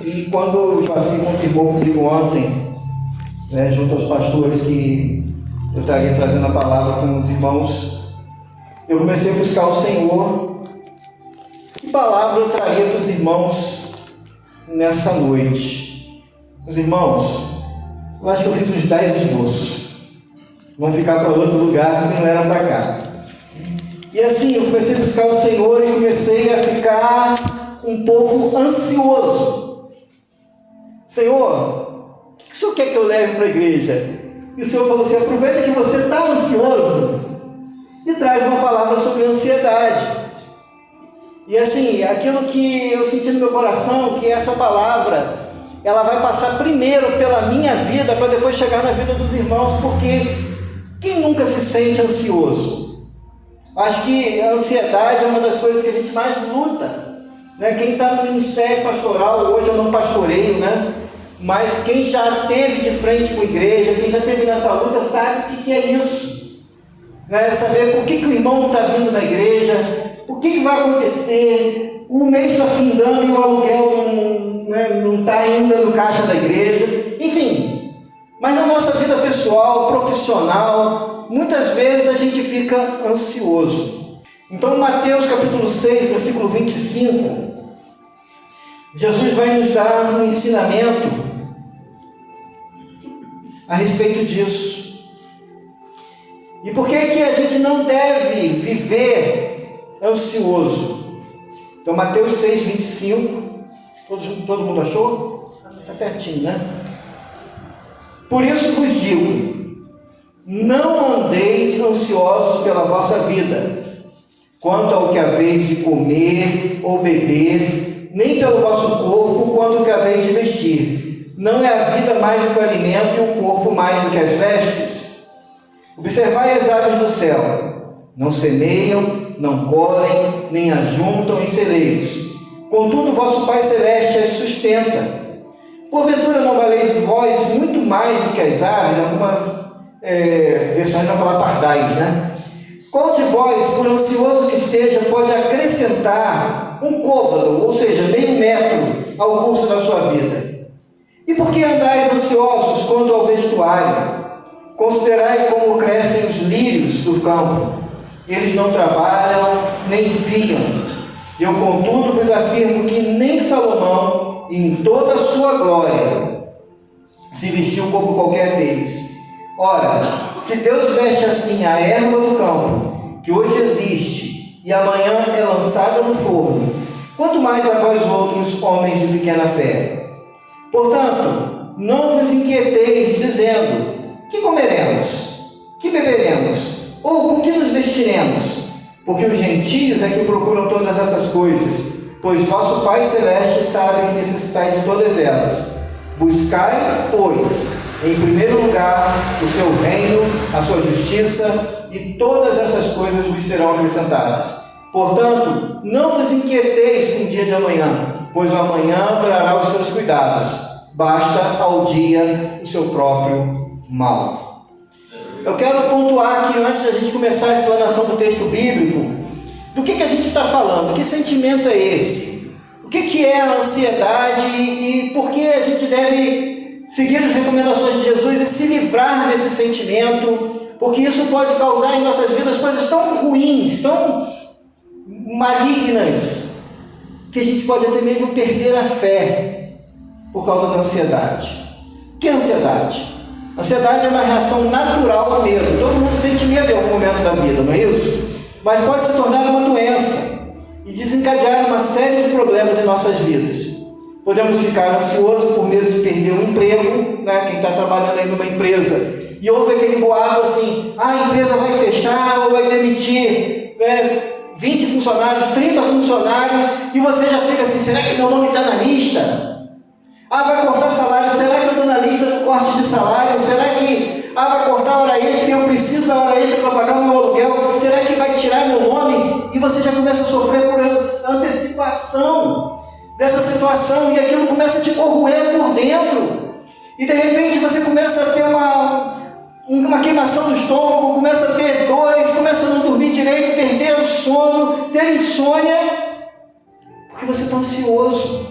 E quando o Joacim confirmou comigo ontem, junto aos pastores, que eu estaria trazendo a palavra com os irmãos, eu comecei a buscar o Senhor. Que palavra eu traria para os irmãos nessa noite? Os irmãos, eu acho que eu fiz uns 10 esboços. Vão ficar para outro lugar, porque não era para cá. E assim, eu comecei a buscar o Senhor e comecei a ficar um pouco ansioso. Senhor, o que o Senhor quer que eu leve para a igreja? E o Senhor falou assim: aproveita que você está ansioso e traz uma palavra sobre ansiedade. E assim, aquilo que eu senti no meu coração, que essa palavra, ela vai passar primeiro pela minha vida, para depois chegar na vida dos irmãos, porque quem nunca se sente ansioso? Acho que a ansiedade é uma das coisas que a gente mais luta, né? Quem está no ministério pastoral, hoje eu não pastoreio, né? Mas quem já teve de frente com a igreja, quem já teve nessa luta, sabe o que é isso, né? Saber por que o irmão não está vindo na igreja, o que vai acontecer, o mês está findando e o aluguel não está ainda no caixa da igreja, enfim. Mas na nossa vida pessoal, profissional, muitas vezes a gente fica ansioso. Então, Mateus capítulo 6, versículo 25, Jesus vai nos dar um ensinamento a respeito disso. E por que a gente não deve viver ansioso? Então, Mateus 6, 25, todo mundo achou? Está pertinho, né? Por isso vos digo, não andeis ansiosos pela vossa vida, quanto ao que haveis de comer ou beber, nem pelo vosso corpo, quanto ao que haveis de vestir. Não é a vida mais do que o alimento e o corpo mais do que as vestes? Observai as aves do céu, não semeiam, não colhem, nem ajuntam em celeiros. Contudo, vosso Pai Celeste as sustenta. Porventura não valeis vós muito mais do que as aves? Algumas versões vão falar pardais, né? Qual de vós, por ansioso que esteja, pode acrescentar um côvado, ou seja, meio metro, ao curso da sua vida? E por que andais ansiosos quanto ao vestuário? Considerai como crescem os lírios do campo. Eles não trabalham, nem fiam. Eu, contudo, vos afirmo que nem Salomão, em toda a sua glória, se vestiu como qualquer deles. Ora, se Deus veste assim a erva do campo, que hoje existe e amanhã é lançada no forno, quanto mais a vós outros, homens de pequena fé. Portanto, não vos inquieteis, dizendo: que comeremos? Que beberemos? Ou com que nos vestiremos? Porque os gentios é que procuram todas essas coisas, pois vosso Pai Celeste sabe que necessitais de todas elas. Buscai, pois, em primeiro lugar o seu reino, a sua justiça, e todas essas coisas vos serão acrescentadas. Portanto, não vos inquieteis com o dia de amanhã, pois o amanhã trará os seus cuidados. Basta ao dia o seu próprio mal. Eu quero pontuar aqui, antes da gente começar a explanação do texto bíblico, do que a gente está falando, que sentimento é esse? O que é a ansiedade e por que a gente deve seguir as recomendações de Jesus e se livrar desse sentimento, porque isso pode causar em nossas vidas coisas tão ruins, tão malignas, que a gente pode até mesmo perder a fé por causa da ansiedade. O que é ansiedade? Ansiedade é uma reação natural ao medo. Todo mundo sente medo em algum momento da vida, não é isso? Mas pode se tornar uma doença e desencadear uma série de problemas em nossas vidas. Podemos ficar ansiosos por medo de perder um emprego, né? Quem está trabalhando aí numa empresa e ouve aquele boato assim: a empresa vai fechar ou vai demitir 20 funcionários, 30 funcionários, e você já fica assim: será que meu nome está na lista? Vai cortar salário, será que eu estou na lista do corte de salário? Será que vai cortar a hora extra e eu preciso da hora extra para pagar o meu aluguel? Será que vai tirar meu nome? E você já começa a sofrer por antecipação dessa situação, e aquilo começa a te corroer por dentro, e de repente você começa a ter uma queimação do estômago, começa a ter dores, começa a não dormir direito, perder o sono, ter insônia, porque você está ansioso.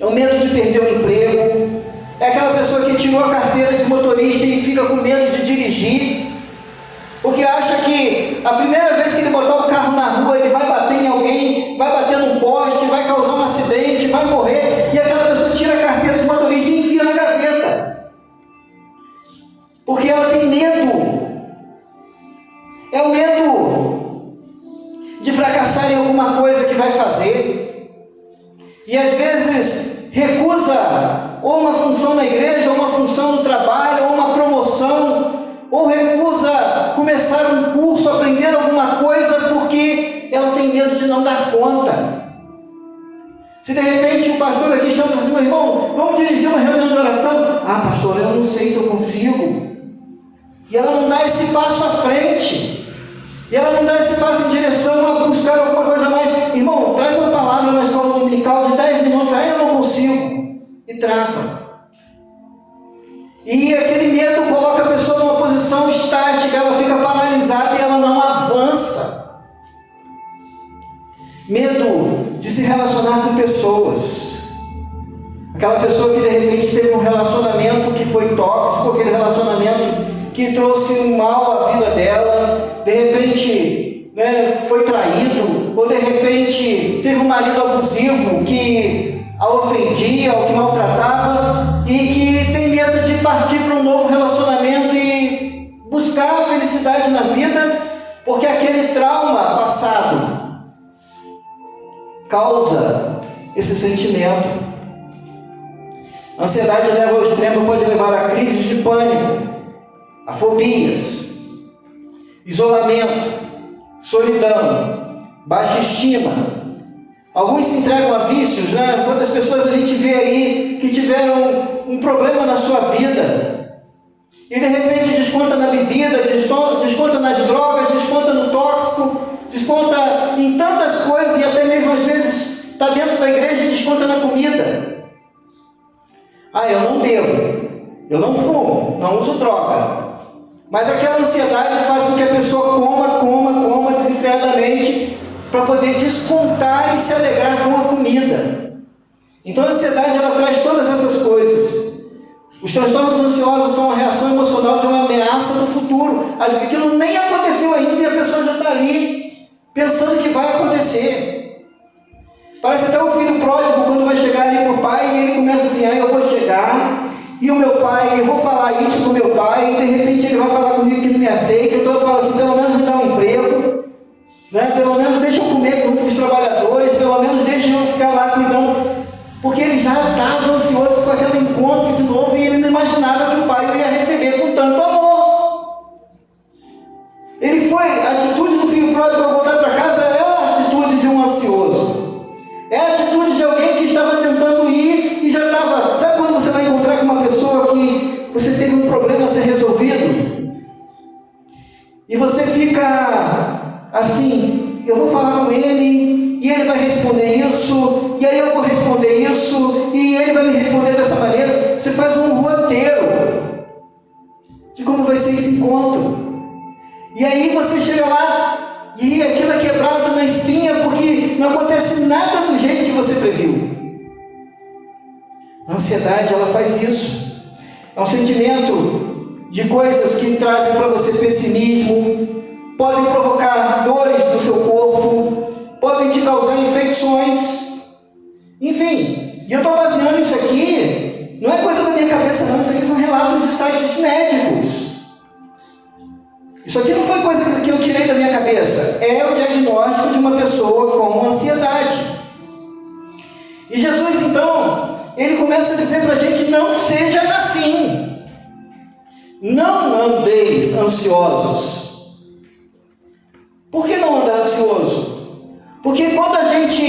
é o medo de perder o emprego, é aquela pessoa que tirou a carteira de motorista e fica com medo de dirigir, porque acha que a primeira vez que ele botar o carro na rua, ele vai bater em alguém, vai bater num poste, vai causar um acidente, vai morrer, e aquela pessoa tira a carteira de motorista e enfia na gaveta, porque ela tem medo. É o medo de fracassar em alguma coisa que vai fazer, e às vezes recusa ou uma função na igreja, ou uma função no trabalho, ou uma promoção, ou recusa começar um curso, aprender alguma coisa, porque ela tem medo de não dar conta. Se de repente o pastor aqui chama assim: meu irmão, vamos dirigir uma reunião de oração. Ah, pastor, eu não sei se eu consigo. E ela não dá esse passo à frente, e ela não dá esse passo em direção a buscar alguma coisa a mais. Irmão, traz uma palavra na escola dominical de 10 minutos, aí eu não consigo, e trava. E aquele medo coloca a pessoa numa posição estática, ela fica paralisada e ela não avança. Medo de se relacionar com pessoas. Aquela pessoa que de repente teve um relacionamento que foi tóxico, aquele relacionamento que trouxe um mal à vida dela, de repente, foi traído, ou de repente teve um marido abusivo que a ofendia, ou que maltratava, e que tem medo de partir para um novo relacionamento e buscar a felicidade na vida, porque aquele trauma passado causa esse sentimento. A ansiedade leva ao extremo, pode levar a crises de pânico, a fobias, isolamento, solidão, baixa estima. Alguns se entregam a vícios, Quantas pessoas a gente vê aí que tiveram um problema na sua vida e de repente desconta na bebida, desconta nas drogas, desconta no tóxico, desconta em tantas coisas, e até mesmo às vezes está dentro da igreja e desconta na comida. Ah, eu não bebo, eu não fumo, não uso droga. Mas aquela ansiedade faz com que a pessoa coma desenfreadamente para poder descontar e se alegrar com a comida. Então a ansiedade, ela traz todas essas coisas. Os transtornos ansiosos são uma reação emocional de uma ameaça do futuro. Aquilo nem aconteceu ainda e a pessoa já está ali pensando que vai acontecer. Parece até o filho pródigo quando vai chegar ali para o pai e ele começa assim: eu vou chegar e o meu pai, eu vou falar isso com o meu pai, e de repente ele vai falar comigo que não me aceita, então eu falo assim: pelo menos me dá um emprego, pelo menos deixa eu comer junto com os trabalhadores, pelo menos deixa eu ficar lá cuidando, porque ele já estava ansioso com aquele encontro de novo e ele não imaginava que o pai ia receber com tanto amor. A atitude do filho pródigo ao voltar para casa é a atitude de um ansioso, é a atitude de alguém que estava tentando ir e já estava. Sabe quando você vai encontrar com uma pessoa que você teve um problema a ser resolvido e você fica assim: eu vou falar com ele e ele vai responder isso, e aí eu vou responder isso e ele vai me responder dessa maneira. Você faz um roteiro de como vai ser esse encontro, e aí você chega lá e aquilo é quebrado na espinha, porque não acontece nada do jeito que você previu. A ansiedade, ela faz isso. É um sentimento de coisas que trazem para você pessimismo, podem provocar dores no seu corpo, podem te causar infecções, enfim. E eu estou baseando isso aqui, não é coisa da minha cabeça não, isso aqui são relatos de sites médicos. Isso aqui não foi coisa que eu tirei da minha cabeça, é o diagnóstico de uma pessoa com ansiedade. E Jesus, então, ele começa a dizer para a gente: não seja assim, não andeis ansiosos. Por que não andar ansioso? Porque quando a gente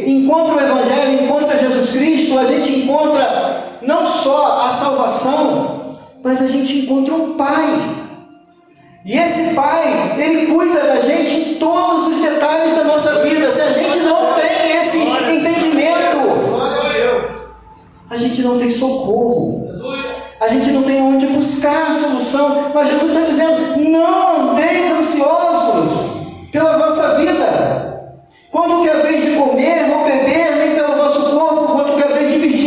encontra o Evangelho, encontra Jesus Cristo, a gente encontra não só a salvação, mas a gente encontra um Pai. E esse Pai, Ele cuida da gente em todos os detalhes da nossa vida. Se a gente não tem esse entendimento, a gente não tem socorro, a gente não tem onde buscar a solução. Mas Jesus está dizendo: não andeis ansiosos pela vossa vida, quanto que é a vez de comer ou beber, nem pelo vosso corpo, quanto que é a vez de vestir.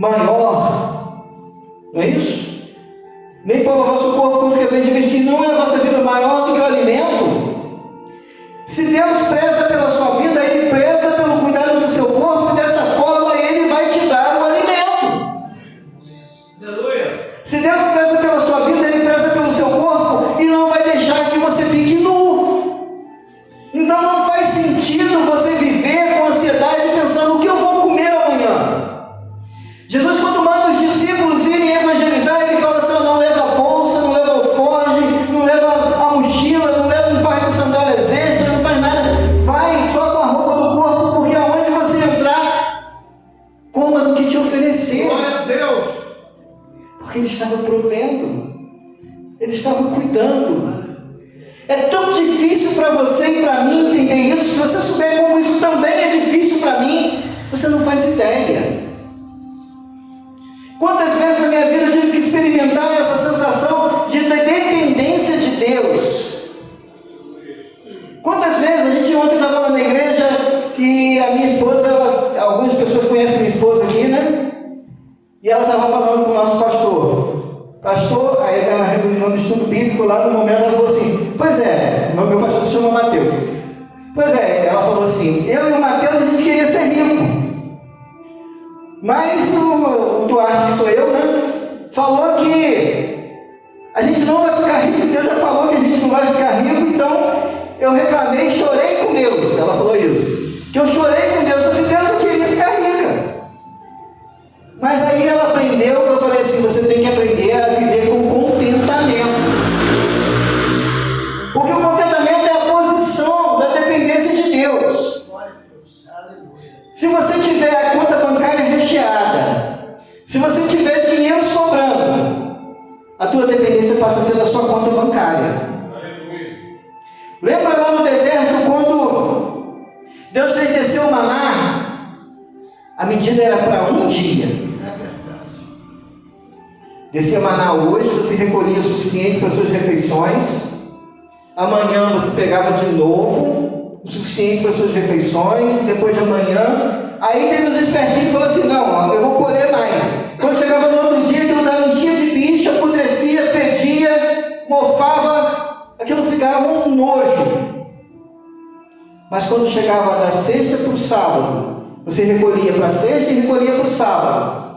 maior, não é isso? Nem pelo vosso corpo, porque a vez de vestir, não é a vossa vida maior do que o alimento? Se Deus preza pela sua vida, Ele preza pelo cuidado do seu corpo, e dessa forma Ele vai te dar o alimento. Aleluia. Se Deus preza pela sua vida, Ele preza pelo seu corpo, e não vai deixar que você fique nu. Então não faz sentido você viver com ansiedade, pensando, o que eu vou comer amanhã? Jesus, quando manda os discípulos irem evangelizar, Ele fala assim, não leva a bolsa, não leva alforje, não leva a mochila, não leva um par de sandálias extra, não faz nada, vai só com a roupa do corpo, porque aonde você entrar, coma do que te oferecer. Glória a Deus! Porque Ele estava provendo, Ele estava cuidando. É tão difícil para você e para mim entender isso. Se você souber como isso também é difícil para mim, você não faz ideia. Quantas vezes na minha vida eu tive que experimentar essa sensação de dependência de Deus? Quantas vezes a gente ontem estava lá na igreja que a minha esposa, algumas pessoas conhecem minha esposa aqui, né? E ela estava falando com o nosso pastor, aí na reunião do estudo bíblico, lá no momento ela falou assim, pois é, meu pastor se chama Mateus. Pois é, ela falou assim, eu e o Mateus a gente queria ser rico. Mas o Duarte, que sou eu, né, falou que a gente não vai ficar rico, Deus já falou que a gente não vai ficar rico, então eu reclamei e chorei com Deus. Ela falou isso, que eu chorei com Deus, eu disse, Deus, eu queria ficar rica. Mas aí ela aprendeu, eu falei assim, você tem que aprender a viver com contentamento. Porque o contentamento é a posição da dependência de Deus. Se você tiver a conta bancária recheada, se você tiver dinheiro sobrando, a tua dependência passa a ser da sua conta bancária. Lembra lá no deserto, quando Deus fez descer o maná, a medida era para um dia. Descia maná hoje, você recolhia o suficiente para suas refeições. Amanhã você pegava de novo o suficiente para suas refeições, depois de amanhã, aí teve os espertinhos que falaram assim, não, eu vou colher mais. Quando chegava no outro dia, aquilo estava enchia de bicho, apodrecia, fedia, mofava, aquilo ficava um nojo. Mas quando chegava da sexta para o sábado, você recolhia para a sexta e recolhia para o sábado,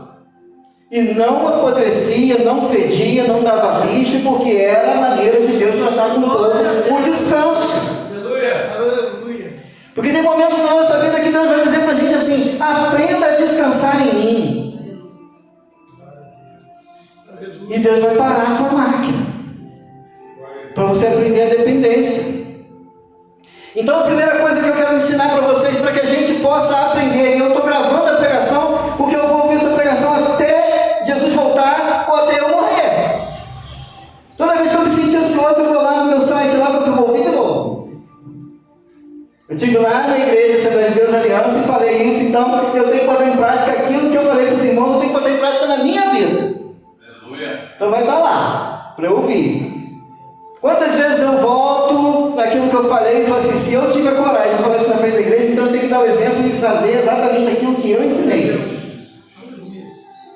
e não apodrecia, não fedia, não dava bicho, porque era a maneira de Deus tratar com o povo, o descanso. Porque tem momentos na nossa vida que Deus vai dizer para a gente assim, aprenda a descansar em mim. E Deus vai parar a tua máquina, para você aprender a dependência. Então a primeira coisa que eu quero ensinar para vocês, para que a gente possa aprender, e eu estou gravando a pregação, porque eu vou ouvir essa pregação até Jesus voltar, ou até eu morrer. Toda vez que eu me sentir ansioso, eu vou lá no meu site, lá para vou ouvir de novo. Eu estive lá na igreja Assembleia de Deus Aliança e falei isso, então eu tenho que botar em prática aquilo que eu falei para os irmãos, eu tenho que botar em prática na minha vida. Aleluia. Então vai estar lá, para eu ouvir. Quantas vezes eu volto naquilo que eu falei e falo assim, se eu tiver coragem de falar isso na frente da igreja, então eu tenho que dar o exemplo e fazer exatamente aquilo que eu ensinei.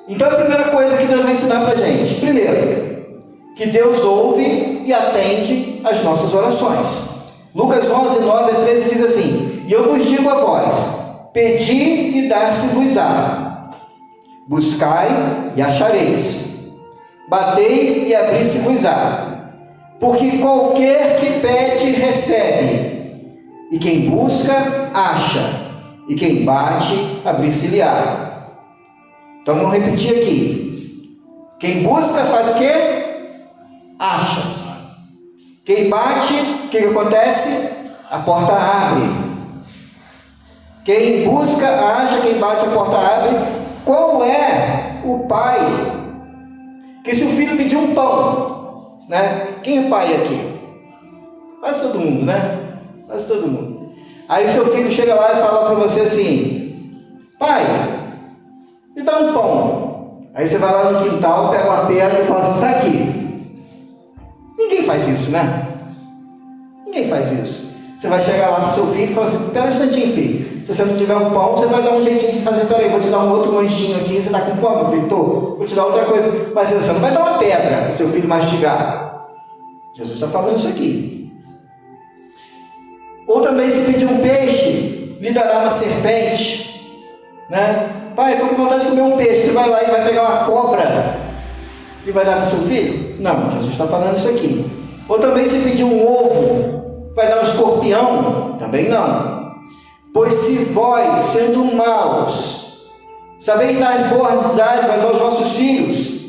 Então a primeira coisa que Deus vai ensinar para a gente, primeiro, que Deus ouve e atende as nossas orações. Lucas 11, 9 a 13 diz assim, e eu vos digo a vós, pedi e dar-se-vos-á, buscai e achareis, batei e abrir-se-vos-á, porque qualquer que pede, recebe, e quem busca, acha, e quem bate, abrir-se-lhe-á. Então vamos repetir aqui, quem busca faz o quê? Acha. Quem bate, o que acontece? A porta abre. Quem busca, acha, quem bate, a porta abre. Qual é o pai que se o filho pedir um pão, né? Quem é pai aqui? Quase todo mundo, né? Quase todo mundo. Aí o seu filho chega lá e fala para você assim, pai, me dá um pão. Aí você vai lá no quintal, pega uma pedra e fala assim, está aqui. Ninguém faz isso, né? Ninguém faz isso. Você vai chegar lá para o seu filho e falar assim, espera um instantinho, filho. Se você não tiver um pão, você vai dar um jeitinho de fazer, peraí, vou te dar um outro lanchinho aqui, você está com fome, meu filho? Tô. Vou te dar outra coisa. Mas você não vai dar uma pedra para o seu filho mastigar. Jesus está falando isso aqui. Ou também, se pedir um peixe, lhe dará uma serpente. Né? Pai, estou com vontade de comer um peixe. Você vai lá e vai pegar uma cobra e vai dar para o seu filho? Não, Jesus está falando isso aqui. Ou também, se pedir um ovo, vai dar um escorpião? Também não. Pois se vós, sendo maus, sabeis dar boas dádivas aos vossos filhos,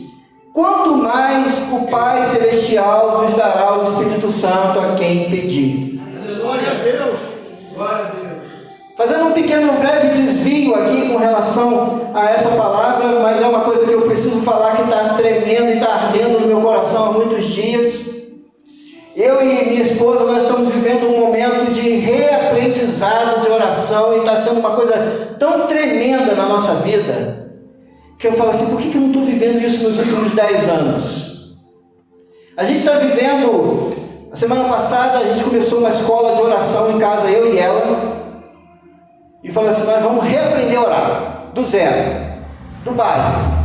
quanto mais o Pai Celestial vos dará o Espírito Santo a quem pedir. Glória a Deus! Glória a Deus! Fazendo um pequeno breve desvio aqui com relação a essa palavra, mas é uma coisa que eu preciso falar que está tremendo e está ardendo no meu coração há muitos dias. Eu e minha esposa, nós estamos vivendo um momento de reaprendizado de oração e está sendo uma coisa tão tremenda na nossa vida, que eu falo assim, por que eu não estou vivendo isso nos últimos 10 anos? A gente está vivendo, a semana passada a gente começou uma escola de oração em casa, eu e ela, e falou assim, nós vamos reaprender a orar, do zero, do básico.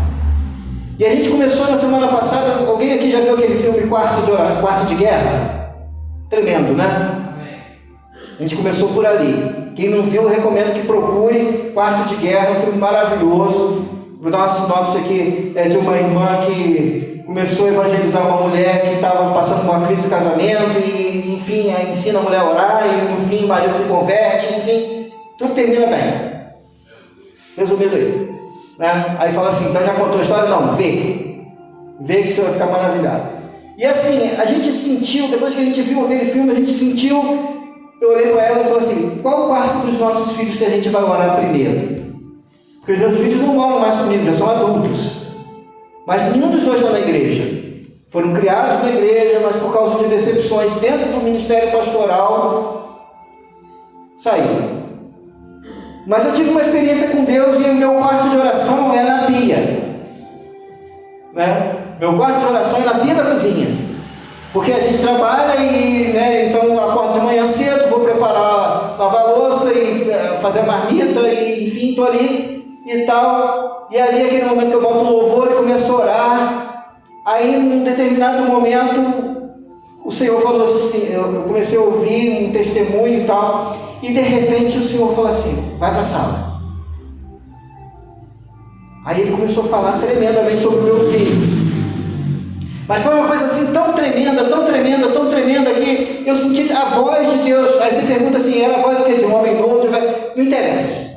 E a gente começou na semana passada, alguém aqui já viu aquele filme Quarto de Guerra? Tremendo, né? A gente começou por ali. Quem não viu, eu recomendo que procure Quarto de Guerra, é um filme maravilhoso. Vou dar uma sinopse aqui, é de uma irmã que começou a evangelizar uma mulher que estava passando por uma crise de casamento e, enfim, ensina a mulher a orar e, no fim, o marido se converte, enfim, tudo termina bem. Resumindo aí. Né? Aí fala assim, então já contou a história? Não, vê que você vai ficar maravilhado. E assim, a gente sentiu, depois que a gente viu aquele filme, a gente sentiu, eu olhei para ela e falei assim, qual parte dos nossos filhos que a gente vai orar primeiro? Porque os meus filhos não moram mais comigo, já são adultos, mas nenhum dos dois está na igreja, foram criados na igreja, mas por causa de decepções dentro do ministério pastoral, saíram. Mas eu tive uma experiência com Deus e o meu quarto de oração é na pia. Né? Meu quarto de oração é na pia da cozinha. Porque a gente trabalha e, né, então eu acordo de manhã cedo, vou preparar, lavar a louça e fazer a marmita e, enfim, estou ali e tal. E ali, aquele momento que eu boto o louvor e começo a orar. Aí, num determinado momento, o Senhor falou assim, eu comecei a ouvir um testemunho e tal, e de repente o Senhor falou assim, vai para a sala. Aí ele começou a falar tremendamente sobre o meu filho. Mas foi uma coisa assim tão tremenda, tão tremenda, tão tremenda, que eu senti a voz de Deus. Aí você pergunta assim, era a voz do quê? De um homem novo? Não interessa.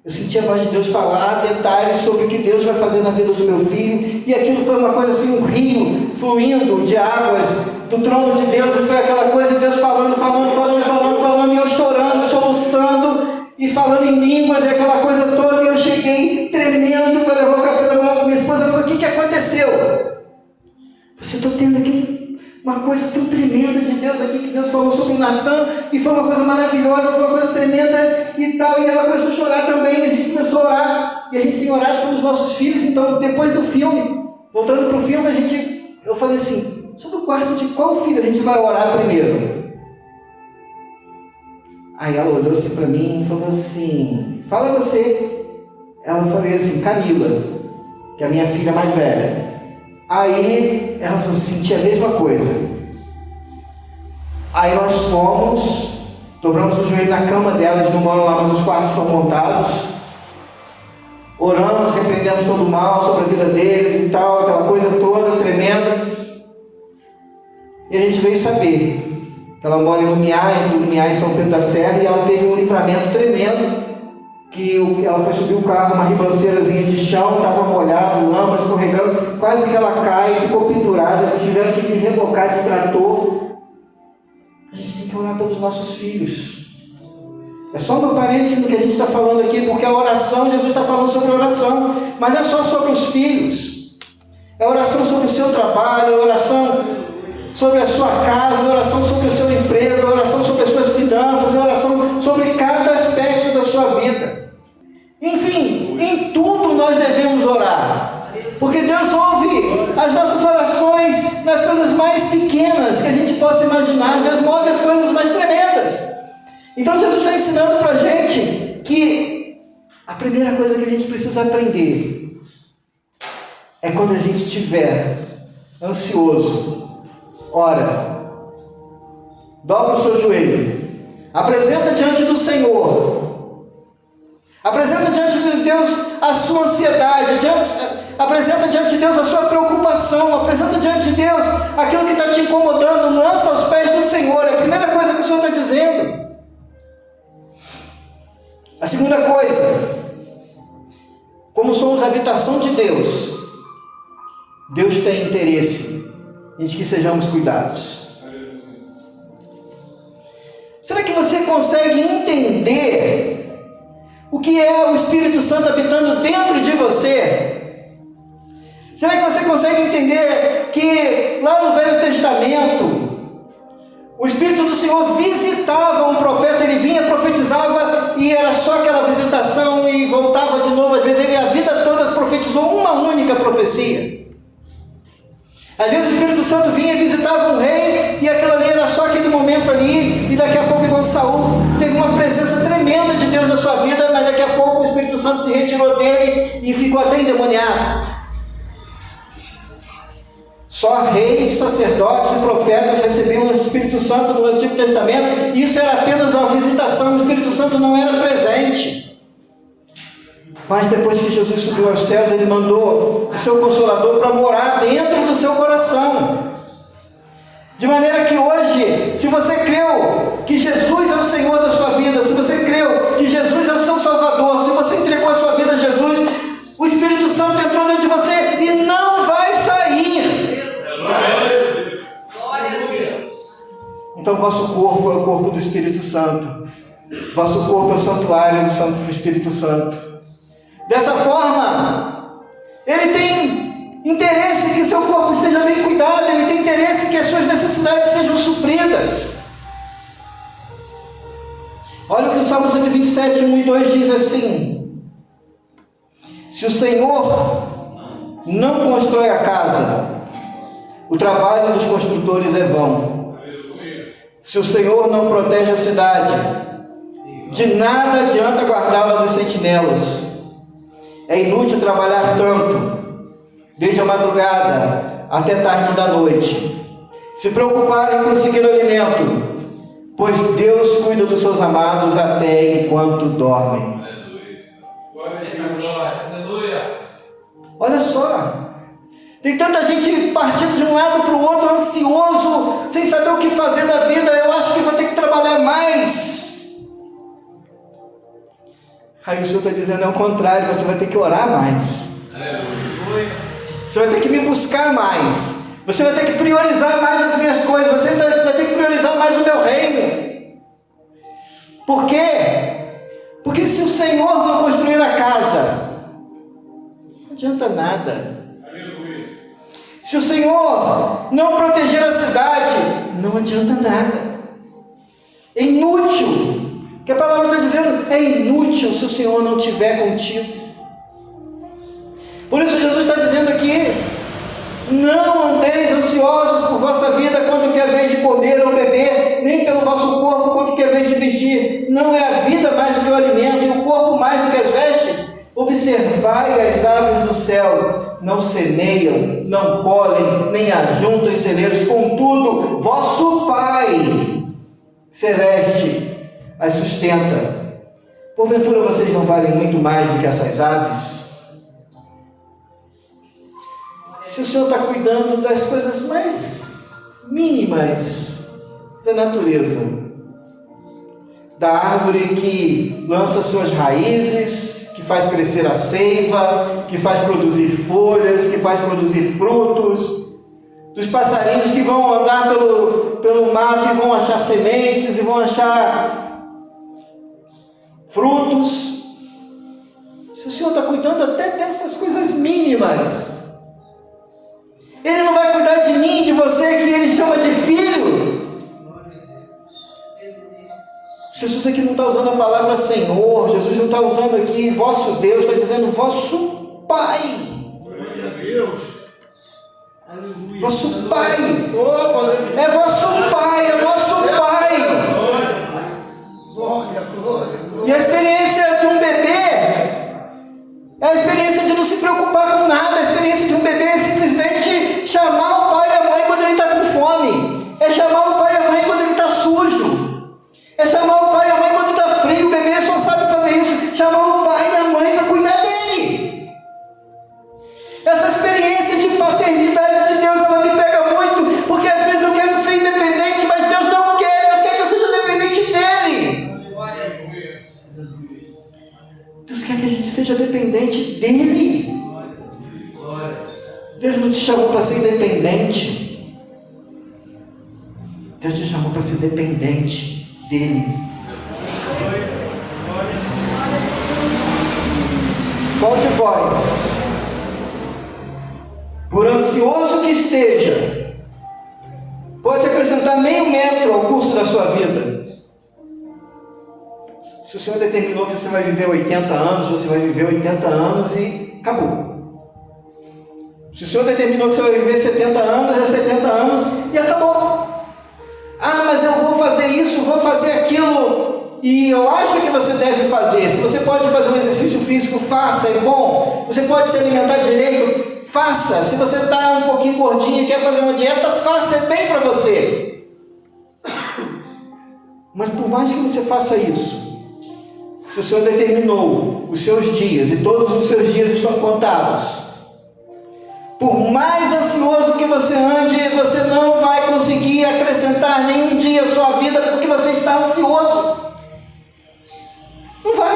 Eu senti a voz de Deus falar detalhes sobre o que Deus vai fazer na vida do meu filho, e aquilo foi uma coisa assim, um rio fluindo de águas do trono de Deus, e foi aquela coisa de Deus falando, e eu chorando, soluçando, e falando em línguas, e aquela coisa toda, e eu cheguei tremendo para levar o café da manhã para minha esposa, ela falou, o que aconteceu? Você estou tendo aqui uma coisa tão tremenda de Deus aqui, que Deus falou sobre o Natan, e foi uma coisa maravilhosa, foi uma coisa tremenda e tal, e ela começou a chorar também, a gente começou a orar, e a gente tem orado pelos nossos filhos. Então depois do filme, voltando para o filme, eu falei assim, sobre o quarto de qual filho a gente vai orar primeiro? Aí ela olhou assim para mim e falou assim, fala você. Ela falou assim, Camila, que é a minha filha mais velha. Aí ela falou, senti a mesma coisa. Aí nós fomos, dobramos o joelho na cama dela, eles não moram lá, mas os quartos estão montados. Oramos, repreendemos todo o mal sobre a vida deles e tal, aquela coisa toda tremenda. E a gente veio saber que ela mora em Lumiar, entre Lumiar e São Pedro da Serra, e ela teve um livramento tremendo, que ela foi subir o carro, uma ribanceirazinha de chão, estava molhado, lama escorregando, quase que ela cai, ficou pendurada, eles tiveram que vir rebocar de trator. A gente tem que orar pelos nossos filhos. É só uma parêntese no que a gente está falando aqui, porque a oração, Jesus está falando sobre a oração, mas não é só sobre os filhos, é oração sobre o seu trabalho, é oração sobre a sua casa, é oração sobre o seu emprego, é oração sobre as suas finanças, é oração sobre cada aspecto da sua vida. Enfim, em tudo nós devemos orar, porque Deus ouve as nossas orações nas coisas mais pequenas que a gente possa imaginar. Deus move as coisas mais tremendas. Então Jesus está ensinando para a gente que a primeira coisa que a gente precisa aprender é quando a gente estiver ansioso, ora, dobra o seu joelho, apresenta diante do Senhor, apresenta diante de Deus a sua ansiedade, apresenta diante de Deus a sua preocupação, apresenta diante de Deus aquilo que está te incomodando, lança aos pés do Senhor. É a primeira coisa que o Senhor está dizendo. A segunda coisa, como somos a habitação de Deus, Deus tem interesse em que sejamos cuidados. Será que você consegue entender o que é o Espírito Santo habitando dentro de você? Será que você consegue entender que lá no Velho Testamento o Espírito do Senhor visitava um profeta, ele vinha, profetizava e era só aquela visitação e voltava de novo? Às vezes ele a vida toda profetizou uma única profecia. Às vezes o Espírito Santo vinha e visitava um rei e aquilo ali era só aquele momento ali, e daqui a pouco, igual Saul, teve uma presença tremenda de Deus na sua vida, mas daqui a pouco o Espírito Santo se retirou dele e ficou até endemoniado. Só reis, sacerdotes e profetas recebiam o Espírito Santo no Antigo Testamento, e isso era apenas uma visitação, o Espírito Santo não era presente. Mas depois que Jesus subiu aos céus, ele mandou o seu Consolador para morar dentro do seu coração. De maneira que hoje, se você creu que Jesus é o Senhor da sua vida, se você creu que Jesus é o seu Salvador, se você entregou a sua vida a Jesus, o Espírito Santo entrou dentro de você e não vai sair. Glória a Deus. Então vosso corpo é o corpo do Espírito Santo. Vosso corpo é o santuário do Espírito Santo. Dessa forma, ele tem interesse que seu corpo esteja bem cuidado, ele tem interesse que as suas necessidades sejam supridas. Olha o que o Salmo 127, 1 e 2 diz assim: se o Senhor não constrói a casa, o trabalho dos construtores é vão. Se o Senhor não protege a cidade, de nada adianta guardá-la dos sentinelas. É inútil trabalhar tanto, desde a madrugada até tarde da noite, se preocupar em conseguir alimento, pois Deus cuida dos seus amados até enquanto dormem. Olha só, tem tanta gente partindo de um lado para o outro, ansioso, sem saber o que fazer da vida. Eu acho que vou ter que trabalhar mais. Aí o Senhor está dizendo, é o contrário, você vai ter que orar mais. Você vai ter que me buscar mais. Você vai ter que priorizar mais as minhas coisas. Você vai ter que priorizar mais o meu reino. Por quê? Porque se o Senhor não construir a casa, não adianta nada. Se o Senhor não proteger a cidade, não adianta nada. É inútil. O que a palavra está dizendo é inútil se o Senhor não estiver contigo. Por isso Jesus está dizendo aqui: não andeis ansiosos por vossa vida, quanto que é vez de comer ou beber, nem pelo vosso corpo, quanto que é vez de vestir. Não é a vida mais do que o alimento, e o corpo mais do que as vestes? Observai as aves do céu, não semeiam, não colhem, nem ajuntam em celeiros, contudo, vosso Pai celeste as sustenta. Porventura vocês não valem muito mais do que essas aves? Se o Senhor está cuidando das coisas mais mínimas da natureza, da árvore que lança suas raízes, que faz crescer a seiva, que faz produzir folhas, que faz produzir frutos, dos passarinhos que vão andar pelo mato e vão achar sementes e vão achar frutos. Se o Senhor está cuidando até dessas coisas mínimas, Ele não vai cuidar de mim, de você, que Ele chama de filho. Jesus aqui não está usando a palavra Senhor, Jesus não está usando aqui vosso Deus, está dizendo vosso Pai. Glória a Deus. Aleluia. Vosso Pai. Oh, É vosso Pai, é nosso Pai. E a experiência de um bebê é a experiência de não se preocupar com nada. A experiência de um bebê é simplesmente chamar o pai e a mãe quando ele está com fome. É chamar o pai e a mãe quando ele está sujo. É chamar o pai e a mãe quando está frio. O bebê só sabe fazer isso. Chamar o pai e a mãe para cuidar dele. Essa experiência de paternidade de Deus, ela me pega muito, porque às vezes eu quero ser independente, mas Deus não quer. Deus quer que eu seja dependente dele. Deus quer que a gente seja dependente dele. Deus não te chamou para ser independente. Deus te chamou para ser dependente dele. Qual de vós, por ansioso que esteja, pode acrescentar meio metro ao curso da sua vida? Se o Senhor determinou que você vai viver 80 anos, você vai viver 80 anos e acabou. Se o Senhor determinou que você vai viver 70 anos, é 70 anos e acabou. Ah, mas eu vou fazer isso, vou fazer aquilo, e eu acho que você deve fazer. Se você pode fazer um exercício físico, faça, é bom. Você pode se alimentar direito, faça. Se você está um pouquinho gordinho e quer fazer uma dieta, faça, é bem para você. Mas por mais que você faça isso, se o Senhor determinou os seus dias, e todos os seus dias estão contados, por mais ansioso que você ande, você não vai conseguir acrescentar nenhum dia à sua vida, porque você está ansioso. Não vai.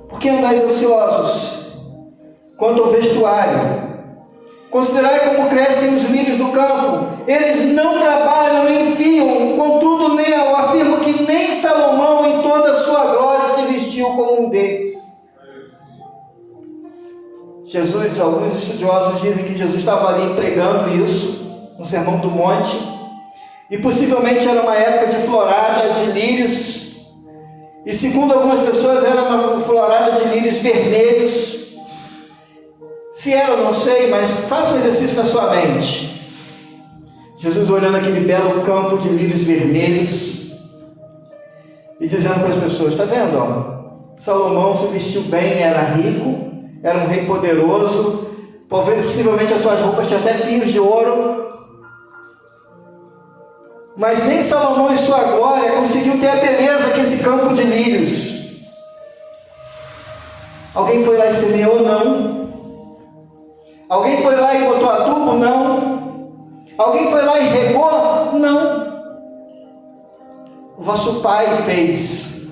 Por que andais ansiosos quanto ao vestuário? Considerai como crescem os lírios do campo. Eles não trabalham nem fiam, contudo, eu afirmo que nem Salomão em toda a sua glória se vestiu como um deles. Jesus, alguns estudiosos dizem que Jesus estava ali pregando isso, no Sermão do Monte, e possivelmente era uma época de florada de lírios, e segundo algumas pessoas era uma florada de lírios vermelhos. Se era, eu não sei, mas faça um exercício na sua mente. Jesus olhando aquele belo campo de lírios vermelhos e dizendo para as pessoas: está vendo? Ó, Salomão se vestiu bem, era rico, era um rei poderoso, possivelmente as suas roupas tinham até fios de ouro, mas nem Salomão em sua glória conseguiu ter a beleza que esse campo de lírios. Alguém foi lá e semeou? Não. Alguém foi lá e botou adubo? Não. Alguém foi lá e regou? Não. O vosso Pai fez.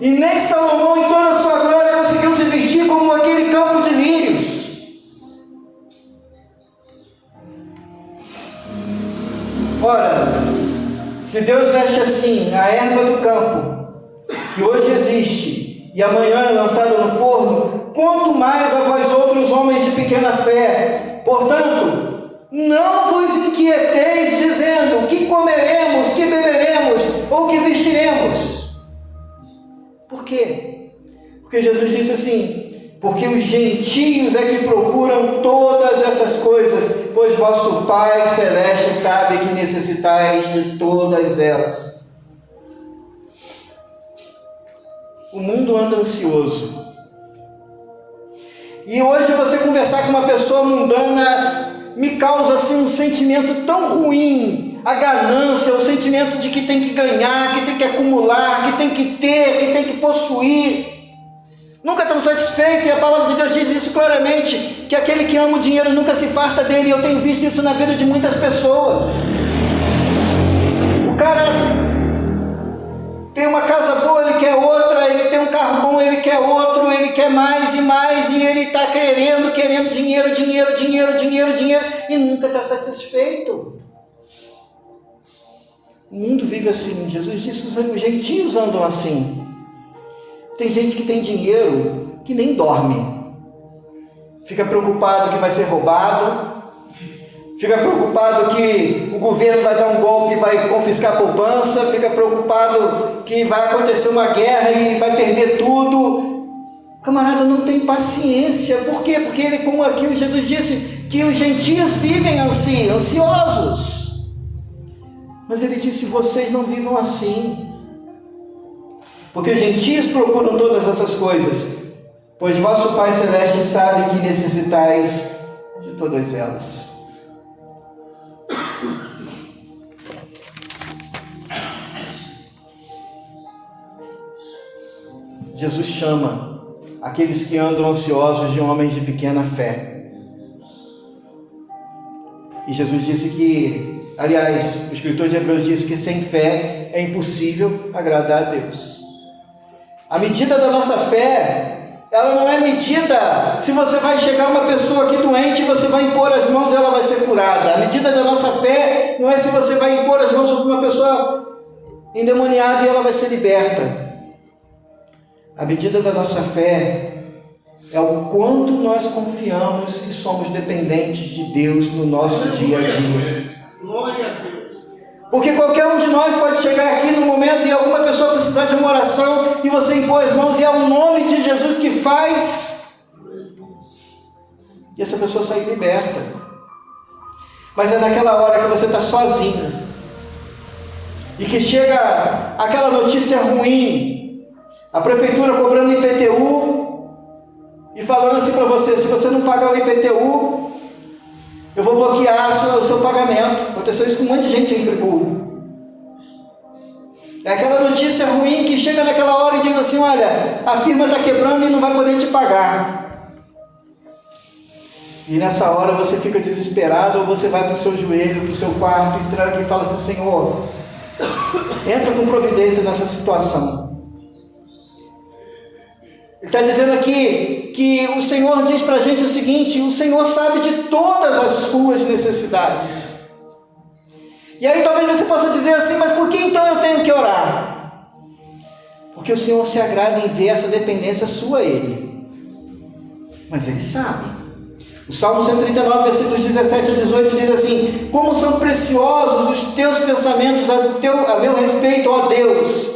E nem Salomão em toda a sua glória conseguiu se vestir como aquele campo de lírios. Ora, se Deus veste assim a erva do campo, que hoje existe e amanhã é lançada no forno, quanto mais a vós outros homens de pequena fé. Portanto, não vos inquieteis dizendo: que comeremos, que beberemos ou que vestiremos. Por quê? Porque Jesus disse assim: porque os gentios é que procuram todas essas coisas, pois vosso Pai Celeste sabe que necessitais de todas elas. O mundo anda ansioso. E hoje você conversar com uma pessoa mundana me causa assim um sentimento tão ruim. A ganância, o sentimento de que tem que ganhar, que tem que acumular, que tem que ter, que tem que possuir. Nunca estão satisfeitos, e a palavra de Deus diz isso claramente, que aquele que ama o dinheiro nunca se farta dele. Eu tenho visto isso na vida de muitas pessoas. O cara tem uma casa boa, ele quer outra, ele tem um carro bom, ele quer outro, ele quer mais e mais, e ele está querendo dinheiro, e nunca está satisfeito. O mundo vive assim. Jesus disse: os gentios andam assim. Tem gente que tem dinheiro que nem dorme, fica preocupado que vai ser roubado, fica preocupado que o governo vai dar um golpe e vai confiscar a poupança, fica preocupado que vai acontecer uma guerra e vai perder tudo. O camarada não tem paciência. Por quê? Porque ele, como aqui Jesus disse, que os gentios vivem assim, ansiosos. Mas ele disse: vocês não vivam assim. Porque os gentios procuram todas essas coisas, pois vosso Pai Celeste sabe que necessitais de todas elas. Jesus chama aqueles que andam ansiosos de homens de pequena fé. E Jesus disse que, aliás, o escritor de Hebreus disse que sem fé é impossível agradar a Deus. A medida da nossa fé, ela não é medida se você vai chegar uma pessoa aqui doente e você vai impor as mãos e ela vai ser curada. A medida da nossa fé não é se você vai impor as mãos sobre uma pessoa endemoniada e ela vai ser liberta. A medida da nossa fé é o quanto nós confiamos e somos dependentes de Deus no nosso dia a dia. Glória a Deus. Porque qualquer um de nós pode chegar aqui no momento e alguma pessoa precisar de uma oração e você impor as mãos e é o nome de Jesus que faz. E essa pessoa sair liberta. Mas é naquela hora que você está sozinho e que chega aquela notícia ruim, a prefeitura cobrando IPTU e falando assim para você: se você não pagar o IPTU, eu vou bloquear o seu pagamento. Aconteceu isso com um monte de gente em Friburgo. É aquela notícia ruim que chega naquela hora e diz assim: olha, a firma está quebrando e não vai poder te pagar. E nessa hora você fica desesperado, ou você vai para o seu joelho, para o seu quarto e tranca e fala assim: Senhor, entra com providência nessa situação. Ele está dizendo aqui que o Senhor diz para a gente o seguinte: o Senhor sabe de todas as suas necessidades. E aí talvez você possa dizer assim: mas por que então eu tenho que orar? Porque o Senhor se agrada em ver essa dependência sua a Ele. Mas Ele sabe. O Salmo 139, versículos 17 a 18 diz assim: como são preciosos os teus pensamentos a meu respeito, ó Deus!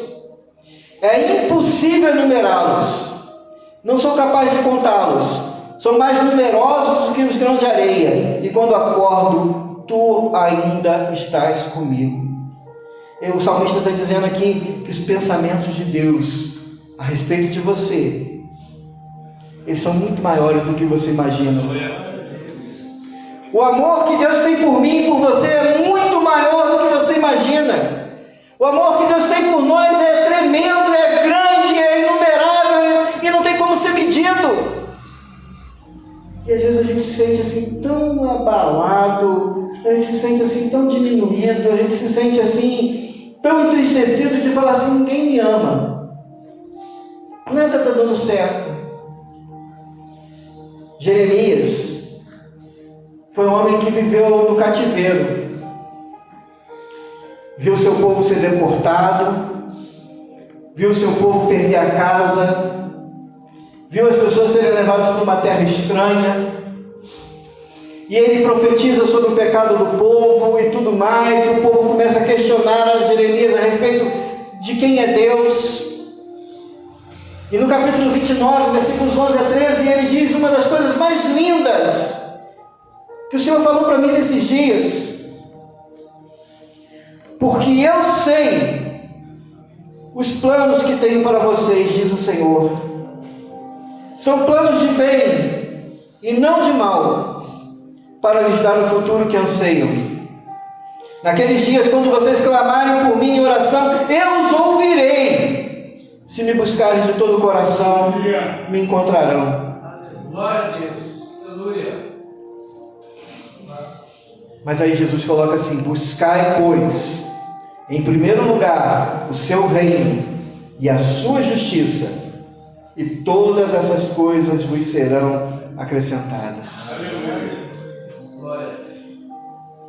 É impossível enumerá-los. Não sou capaz de contá-los. São mais numerosos do que os grãos de areia. E quando acordo, tu ainda estás comigo. E o salmista está dizendo aqui que os pensamentos de Deus a respeito de você, eles são muito maiores do que você imagina. O amor que Deus tem por mim e por você é muito maior do que você imagina. O amor que Deus tem por nós é tremendo, é grande, é inumerável e não tem como ser medido. E às vezes a gente se sente assim tão abalado, a gente se sente assim tão diminuído, a gente se sente assim tão entristecido de falar assim: ninguém me ama, nada está dando certo. Jeremias foi um homem que viveu no cativeiro. Viu seu povo ser deportado, viu seu povo perder a casa, viu as pessoas serem levadas para uma terra estranha, e ele profetiza sobre o pecado do povo e tudo mais. O povo começa a questionar a Jeremias a respeito de quem é Deus. E no capítulo 29, versículos 11 a 13, ele diz uma das coisas mais lindas que o Senhor falou para mim nesses dias: porque eu sei os planos que tenho para vocês, diz o Senhor. São planos de bem e não de mal, para lhes dar o futuro que anseiam. Naqueles dias, quando vocês clamarem por mim em oração, eu os ouvirei. Se me buscarem de todo o coração, me encontrarão. Glória a Deus. Aleluia. Mas aí Jesus coloca assim: buscai, pois, em primeiro lugar o seu reino e a sua justiça, e todas essas coisas vos serão acrescentadas.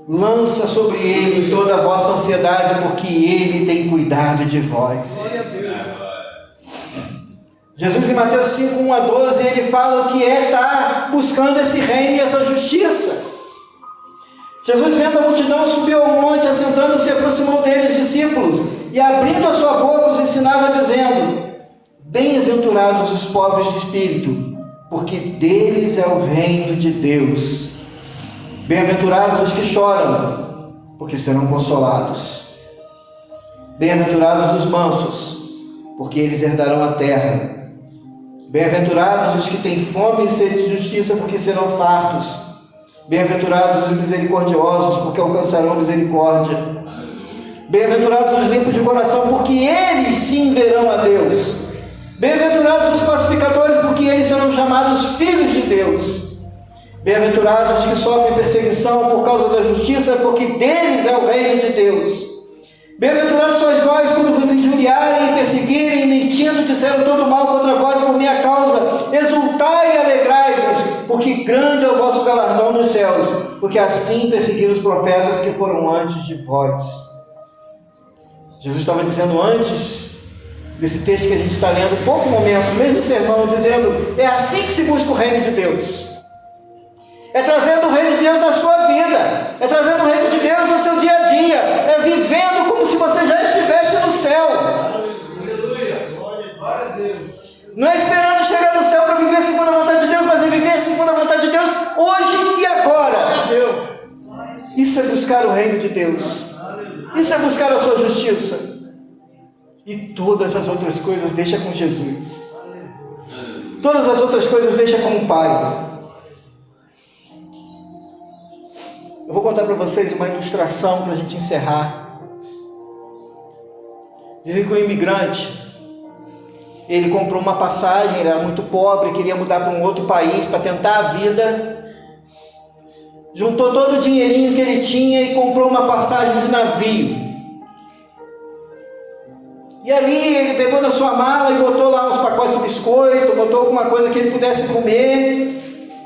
Lança sobre ele toda a vossa ansiedade, porque ele tem cuidado de vós. Jesus, em Mateus 5, 1 a 12, ele fala o que é estar buscando esse reino e essa justiça. Jesus, vendo a multidão, subiu ao monte, assentando-se, aproximou dele os discípulos, e abrindo a sua boca os ensinava, dizendo: bem-aventurados os pobres de espírito, porque deles é o reino de Deus. Bem-aventurados os que choram, porque serão consolados. Bem-aventurados os mansos, porque eles herdarão a terra. Bem-aventurados os que têm fome e sede de justiça, porque serão fartos. Bem-aventurados os misericordiosos, porque alcançarão misericórdia. Bem-aventurados os limpos de coração, porque eles sim verão a Deus. Bem-aventurados os pacificadores, porque eles serão chamados filhos de Deus. Bem-aventurados os que sofrem perseguição por causa da justiça, porque deles é o reino de Deus. Bem-aventurados sois vós quando vos injuriarem e perseguirem, e mentindo disseram todo mal contra vós por minha causa. Exultai e alegrai-vos, porque grande é o vosso galardão nos céus, porque assim perseguiram os profetas que foram antes de vós. Jesus estava dizendo antes desse texto que a gente está lendo, pouco momento, mesmo sermão, dizendo: é assim que se busca o reino de Deus. É trazendo o reino de Deus na sua vida, é trazendo o reino de Deus no seu dia a dia, é vivendo como se você já estivesse no céu. Aleluia. Glória a Deus. Não é esperando chegar no céu para viver segundo a vontade de Deus, mas é viver segundo a vontade de Deus hoje e agora. Isso é buscar o reino de Deus. Isso é buscar a sua justiça. E todas as outras coisas deixa com Jesus. Todas as outras coisas deixa com o Pai. Eu vou contar para vocês uma ilustração para a gente encerrar. Dizem que o imigrante, ele comprou uma passagem, ele era muito pobre, queria mudar para um outro país para tentar a vida. Juntou todo o dinheirinho que ele tinha e comprou uma passagem de navio. E ali ele pegou na sua mala e botou lá uns pacotes de biscoito, botou alguma coisa que ele pudesse comer,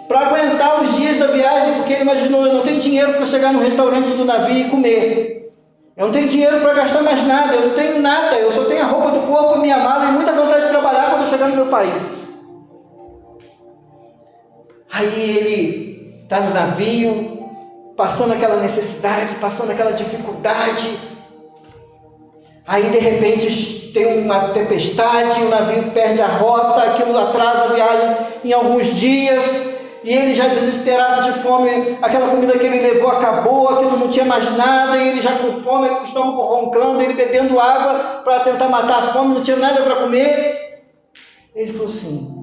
para aguentar os dias da viagem, porque ele imaginou: eu não tenho dinheiro para chegar no restaurante do navio e comer. Eu não tenho dinheiro para gastar mais nada, eu não tenho nada, eu só tenho a roupa do corpo, a minha mala e muita vontade de trabalhar quando eu chegar no meu país. Aí ele está no navio, passando aquela necessidade, passando aquela dificuldade. Aí de repente tem uma tempestade, o navio perde a rota, aquilo atrasa a viagem em alguns dias, e ele já desesperado de fome, aquela comida que ele levou acabou, aquilo não tinha mais nada, e ele já com fome, o estômago roncando, ele bebendo água para tentar matar a fome, não tinha nada para comer. Ele falou assim: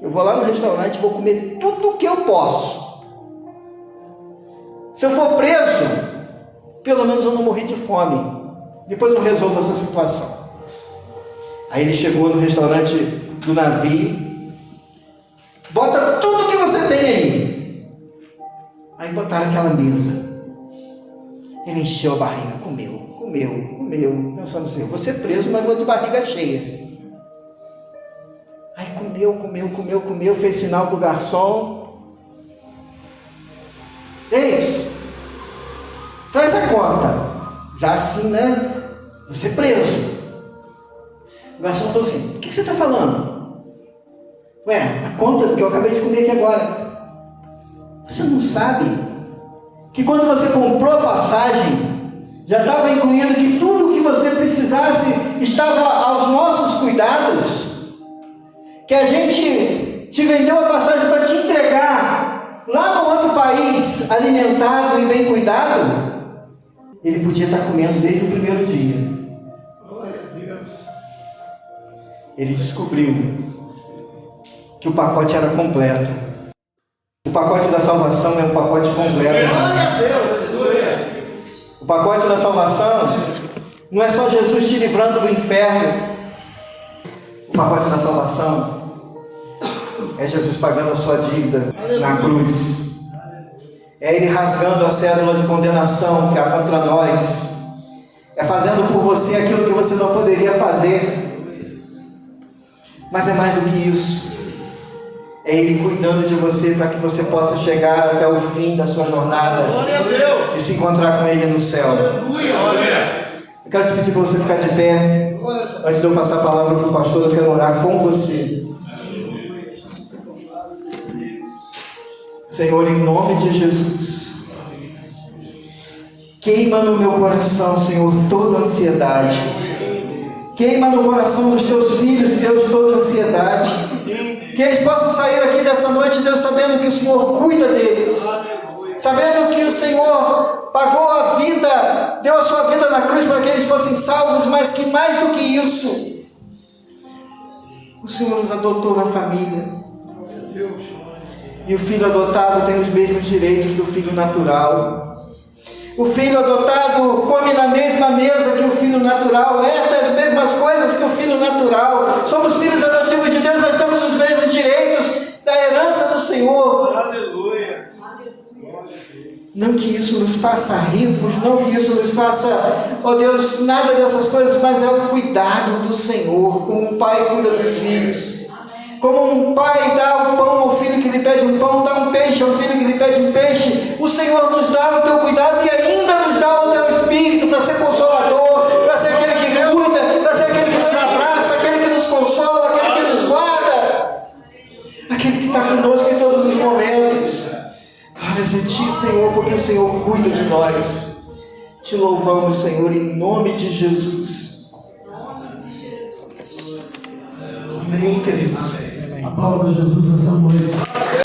eu vou lá no restaurante, vou comer tudo o que eu posso. Se eu for preso, pelo menos eu não morri de fome. Depois eu resolvo essa situação. Aí ele chegou no restaurante do navio. Bota tudo que você tem aí. Aí botaram aquela mesa. Ele encheu a barriga, comeu. Pensando assim: eu vou ser preso, mas vou de barriga cheia. Aí comeu, fez sinal para o garçom: ei, traz a conta. Já assim, né? Você preso. O garçom falou assim: o que você está falando? Ué, a conta que eu acabei de comer aqui agora. Você não sabe que quando você comprou a passagem, já estava incluído que tudo o que você precisasse estava aos nossos cuidados? Que a gente te vendeu a passagem para te entregar lá no outro país, alimentado e bem cuidado? Ele podia estar comendo desde o primeiro dia. Glória a Deus. Ele descobriu que o pacote era completo. O pacote da salvação é um pacote completo. Glória a Deus. Aleluia. O pacote da salvação não é só Jesus te livrando do inferno. O pacote da salvação é Jesus pagando a sua dívida na cruz. É Ele rasgando a cédula de condenação que há contra nós. É fazendo por você aquilo que você não poderia fazer. Mas é mais do que isso. É Ele cuidando de você para que você possa chegar até o fim da sua jornada. Glória a Deus. E se encontrar com Ele no céu. Aleluia. Eu quero te pedir para você ficar de pé. Antes de eu passar a palavra para o pastor, eu quero orar com você. Senhor, em nome de Jesus, queima no meu coração, Senhor, toda ansiedade. Queima no coração dos teus filhos, Deus, toda ansiedade. Que eles possam sair aqui dessa noite, Deus, sabendo que o Senhor cuida deles. sabendo que o Senhor pagou a vida, deu a sua vida na cruz para que eles fossem salvos, mas que mais do que isso, o Senhor nos adotou na família. E o filho adotado tem os mesmos direitos do filho natural. O filho adotado come na mesma mesa que o filho natural, herda as mesmas coisas que o filho natural. Somos filhos adotivos de Deus, mas temos os mesmos direitos da herança do Senhor. Aleluia. Não que isso nos faça ricos, não que isso nos faça, oh Deus, nada dessas coisas, mas é o cuidado do Senhor, como um pai cuida dos filhos. Como um pai dá o pão ao filho que lhe pede um pão, dá um peixe ao filho que lhe pede um peixe, o Senhor nos dá o teu cuidado e ainda nos dá o teu Espírito para ser consolador, para ser aquele que cuida, para ser aquele que nos abraça, aquele que nos consola, aquele que nos guarda, aquele que está conosco em todos os momentos. Glórias a Ti, Senhor, porque o Senhor cuida de nós. Te louvamos, Senhor, em nome de Jesus. Amém, queridos. A palavra de Jesus essa noite.